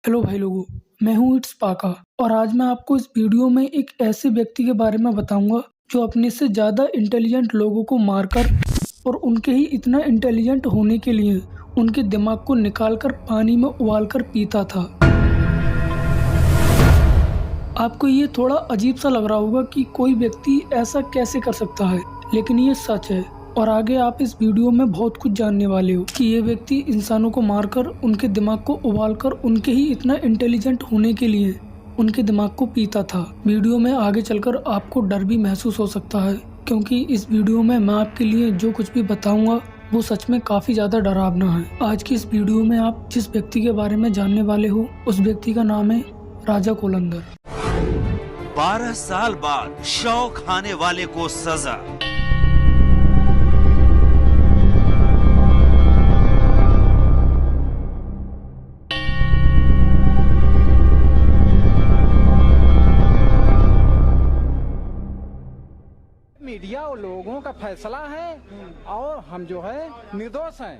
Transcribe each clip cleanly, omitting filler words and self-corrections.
Hello भाई लोगों, मैं हूँ इट्स पाका और आज मैं आपको इस वीडियो में एक ऐसे व्यक्ति के बारे में बताऊंगा जो अपने से ज़्यादा इंटेलिजेंट लोगों को मारकर और उनके ही इतना इंटेलिजेंट होने के लिए उनके दिमाग को निकालकर पानी में उबालकर पीता था। आपको ये थोड़ा अजीब सा लग रहा होगा कि कोई व्यक्ति ऐसा कैसे कर सकता है, लेकिन ये सच है और आगे आप इस वीडियो में बहुत कुछ जानने वाले हो कि ये व्यक्ति इंसानों को मारकर उनके दिमाग को उबालकर उनके ही इतना इंटेलिजेंट होने के लिए उनके दिमाग को पीता था। वीडियो में आगे चलकर आपको डर भी महसूस हो सकता है, क्योंकि इस वीडियो में मैं आपके लिए जो कुछ भी बताऊंगा वो सच में काफी ज्यादा डरावना है। आज की इस वीडियो में आप जिस व्यक्ति के बारे में जानने वाले हो उस व्यक्ति का नाम है राजा कोलंदर। 12 साल बाद शव खाने वाले को सजा। मीडिया और लोगों का फैसला है और हम जो है निर्दोष हैं।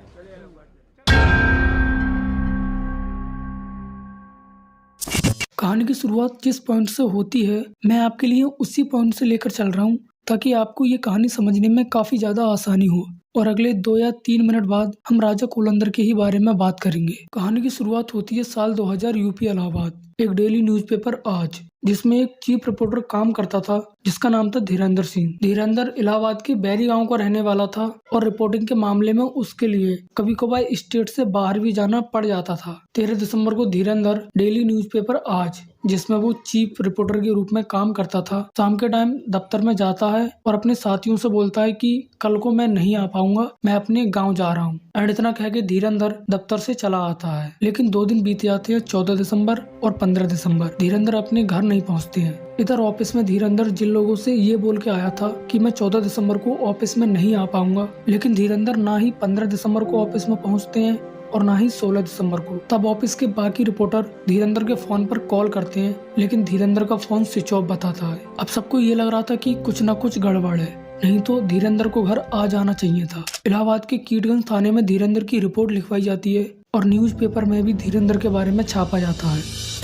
कहानी की शुरुआत जिस पॉइंट से होती है मैं आपके लिए उसी पॉइंट से लेकर चल रहा हूँ ताकि आपको ये कहानी समझने में काफी ज्यादा आसानी हो और अगले 2 या 3 मिनट बाद हम राजा कोलंदर के ही बारे में बात करेंगे। कहानी की शुरुआत होती है साल 2000 यूपी इलाहाबाद, एक डेली न्यूज़पेपर आज, जिसमें एक चीफ रिपोर्टर काम करता था जिसका नाम था धीरेंद्र सिंह। धीरेंद्र इलाहाबाद के बैरी गांव का रहने वाला था और रिपोर्टिंग के मामले में उसके लिए कभी कभार स्टेट से बाहर भी जाना पड़ जाता था। 13 दिसंबर को धीरेंद्र डेली न्यूज़पेपर आज, जिसमें वो चीफ रिपोर्टर के रूप में काम करता था, शाम के टाइम दफ्तर में जाता है और अपने साथियों से बोलता है कि कल को मैं नहीं आ पाऊंगा, मैं अपने गांव जा रहा हूं। एंड इतना कह के धीरेंद्र दफ्तर से चला आता है। लेकिन 2 दिन बीत जाते हैं, 14 दिसंबर और 15 दिसंबर। धीरेंद्र अपने घर नहीं पहुंचते हैं। इधर ऑफिस में धीरेंद्र जिन लोगों से ये बोल के आया था कि मैं 14 दिसंबर को ऑफिस में नहीं आ पाऊंगा, लेकिन धीरेंद्र ना ही 15 दिसंबर को ऑफिस में पहुंचते हैं और ना ही 16 दिसंबर को। तब ऑफिस के बाकी रिपोर्टर धीरेंद्र के फोन पर कॉल करते हैं, लेकिन धीरेंद्र का फोन स्विच ऑफ बताता है। अब सबको ये लग रहा था कि कुछ न कुछ गड़बड़ है, नहीं तो धीरेंद्र को घर आ जाना चाहिए था। इलाहाबाद के कीटगंज थाने में धीरेंद्र की रिपोर्ट लिखवाई जाती है और न्यूज़पेपर में भी धीरेंद्र के बारे में छापा जाता है।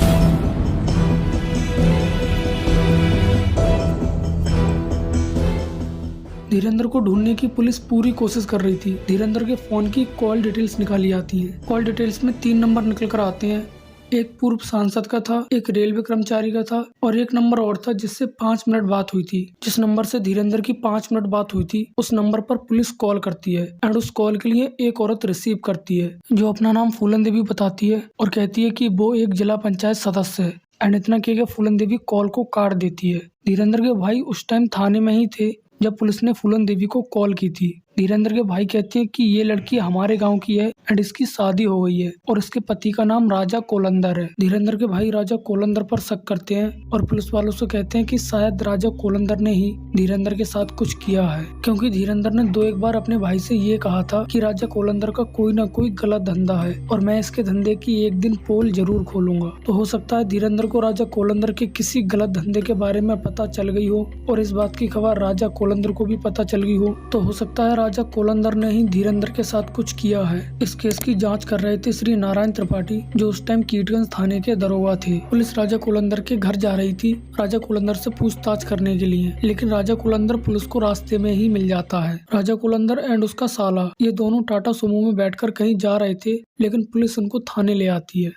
धीरेंद्र को ढूंढने की पुलिस पूरी कोशिश कर रही थी। धीरेंद्र के फोन की कॉल डिटेल्स निकाली जाती हैं। कॉल डिटेल्स में 3 नंबर निकल कर आते हैं। एक पूर्व सांसद का था, एक रेलवे कर्मचारी का था और एक नंबर और था जिससे 5 मिनट बात हुई थी। जिस नंबर से धीरेंद्र की 5 मिनट बात हुई थी उस नंबर पर पुलिस कॉल करती है एंड उस कॉल के लिए एक औरत रिसीव करती है जो अपना नाम फूलन देवी बताती है और कहती है कि वो एक जिला पंचायत सदस्य है। एंड इतना कह फूलन देवी कॉल को काट देती है। धीरेंद्र के भाई उस टाइम थाने में ही थे जब पुलिस ने फूलन देवी को कॉल की थी। धीरेंद्र के भाई कहते हैं कि ये लड़की हमारे गांव की है एंड इसकी शादी हो गई है और इसके पति का नाम राजा कोलंदर है। धीरेंद्र के भाई राजा कोलंदर पर शक करते हैं और पुलिस वालों से कहते हैं कि शायद राजा कोलंदर ने ही धीरेंद्र के साथ कुछ किया है, क्योंकि धीरेंद्र ने 2-1 बार अपने भाई से ये कहा था कि राजा कोलंदर का कोई ना कोई गलत धंधा है और मैं इसके धंधे की एक दिन पोल जरूर खोलूंगा। तो हो सकता है धीरेंद्र को राजा कोलंदर के किसी गलत धंधे के बारे में पता चल गई हो और इस बात की खबर राजा कोलंदर को भी पता चल गई हो। तो हो सकता है राजा कोलंदर ने ही धीरेंद्र के साथ कुछ किया है। इस केस की जांच कर रहे थे श्री नारायण त्रिपाठी, जो उस टाइम कीटगंज थाने के दरोगा थे। पुलिस राजा कोलंदर के घर जा रही थी राजा कोलंदर से पूछताछ करने के लिए, लेकिन राजा कोलंदर पुलिस को रास्ते में ही मिल जाता है। राजा कोलंदर एंड उसका साला ये दोनों टाटा सुमो में बैठकर कहीं जा रहे थे, लेकिन पुलिस उनको थाने ले आती है।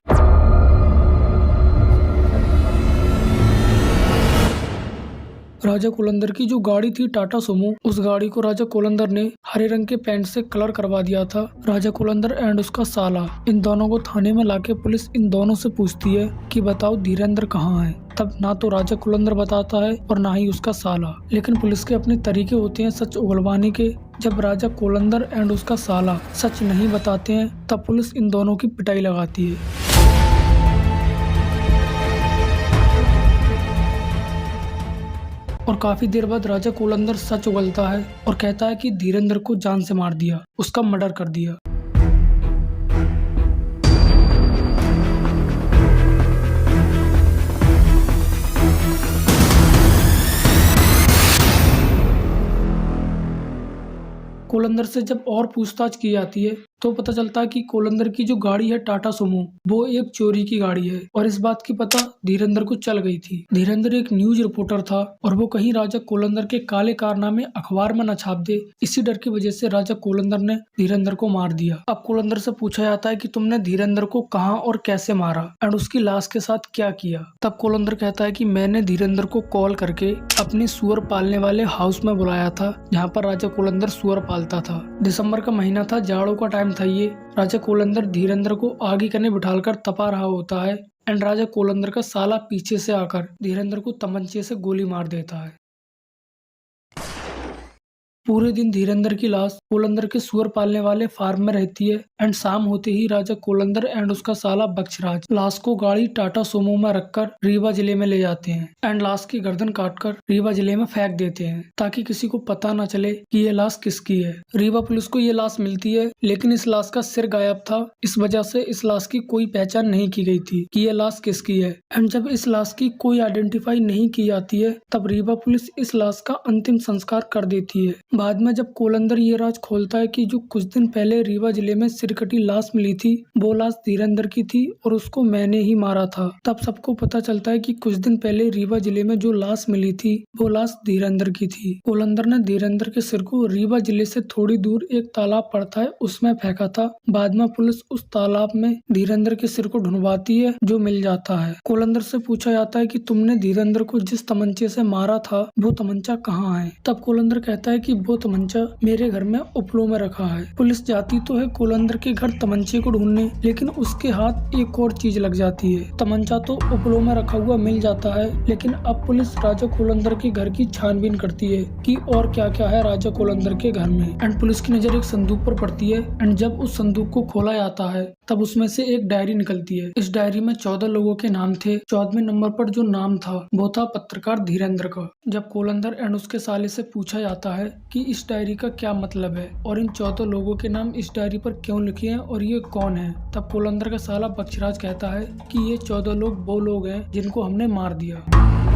राजा कोलंदर की जो गाड़ी थी टाटा सुमो, उस गाड़ी को राजा कोलंदर ने हरे रंग के पेंट से कलर करवा दिया था। राजा कोलंदर एंड उसका साला इन दोनों को थाने में लाके पुलिस इन दोनों से पूछती है कि बताओ धीरेंद्र कहाँ है। तब ना तो राजा कोलंदर बताता है और ना ही उसका साला, लेकिन पुलिस के अपने तरीके होते हैं सच उगलवाने के। जब राजा कोलंदर एंड उसका साला सच नहीं बताते हैं तब पुलिस इन दोनों की पिटाई लगाती है। और काफी देर बाद राजा कोलंदर सच उगलता है और कहता है कि धीरेंद्र को जान से मार दिया, उसका मर्डर कर दिया। कोलंदर से जब और पूछताछ की जाती है तो पता चलता है कि कोलंदर की जो गाड़ी है टाटा सुमो, वो एक चोरी की गाड़ी है और इस बात की पता धीरेंद्र को चल गई थी। धीरेंद्र एक न्यूज रिपोर्टर था और वो कहीं राजा कोलंदर के काले कारनामे अखबार में न छाप दे, इसी डर की वजह से राजा कोलंदर ने धीरेंद्र को मार दिया। अब कोलंदर से पूछा जाता है कि तुमने धीरेंद्र को कहां और कैसे मारा एंड उसकी लाश के साथ क्या किया। तब कोलंदर कहता है कि मैंने धीरेंद्र को कॉल करके अपने सुअर पालने वाले हाउस में बुलाया था, जहाँ पर राजा कोलंदर सुअर पालता था। दिसंबर का महीना था, जाड़ों का टाइम था ये। राजा कोलंदर धीरेंद्र को आगे कने बिठाकर तपा रहा होता है एंड राजा कोलंदर का साला पीछे से आकर धीरेंद्र को तमंचे से गोली मार देता है। पूरे दिन धीरेंद्र की लाश कोलंदर के सुअर पालने वाले फार्म में रहती है एंड शाम होते ही राजा कोलंदर एंड उसका साला बक्सराज लाश को गाड़ी टाटा सोमो में रखकर रीवा जिले में ले जाते हैं एंड लाश की गर्दन काटकर रीवा जिले में फेंक देते हैं ताकि किसी को पता न चले कि ये लाश किसकी है। रीवा पुलिस को ये लाश मिलती है, लेकिन इस लाश का सिर गायब था, इस वजह से इस लाश की कोई पहचान नहीं की गई थी कि ये लाश किसकी है। एंड जब इस लाश की कोई आइडेंटिफाई नहीं की जाती है, तब रीवा पुलिस इस लाश का अंतिम संस्कार कर देती है। बाद में जब कोलंदर ये राज खोलता है कि जो कुछ दिन पहले रीवा जिले में सिरकटी लाश मिली थी, वो लाश धीरेंद्र की थी और उसको मैंने ही मारा था, तब सबको पता चलता है कि कुछ दिन पहले रीवा जिले में जो लाश मिली थी वो लाश धीरेंद्र की थी। कोलंदर ने धीरेंद्र के सिर को रीवा जिले से थोड़ी दूर एक तालाब पड़ता है उसमें फेंका था। बाद में पुलिस उस तालाब में धीरेंद्र के सिर को ढूंढवाती है, जो मिल जाता है। कोलंदर से पूछा जाता है कि तुमने धीरेंद्र को जिस तमंचे से मारा था वो तमंचा कहाँ है। तब कोलंदर कहता है कि वो तमंचा मेरे घर में उपलो में रखा है। पुलिस जाती तो है कोलंदर के घर तमंचे को ढूंढने, लेकिन उसके हाथ एक और चीज लग जाती है। तमंचा तो उपलो में रखा हुआ मिल जाता है, लेकिन अब पुलिस राजा कोलंदर के घर की छानबीन करती है कि और क्या क्या है राजा कोलंदर के घर में। एंड पुलिस की नजर एक संदूक पर पड़ती है एंड जब उस संदूक को खोला जाता है तब उसमें से एक डायरी निकलती है। इस डायरी में 14 लोगों के नाम थे। 14वें नंबर पर जो नाम था वो था पत्रकार धीरेंद्र का। जब कोलंदर एंड उसके साले से पूछा जाता है कि इस डायरी का क्या मतलब है और इन 14 लोगों के नाम इस डायरी पर क्यों लिखे हैं और ये कौन है, तब कोलंदर का साला बक्सराज कहता है कि ये 14 लोग वो लोग हैं जिनको हमने मार दिया।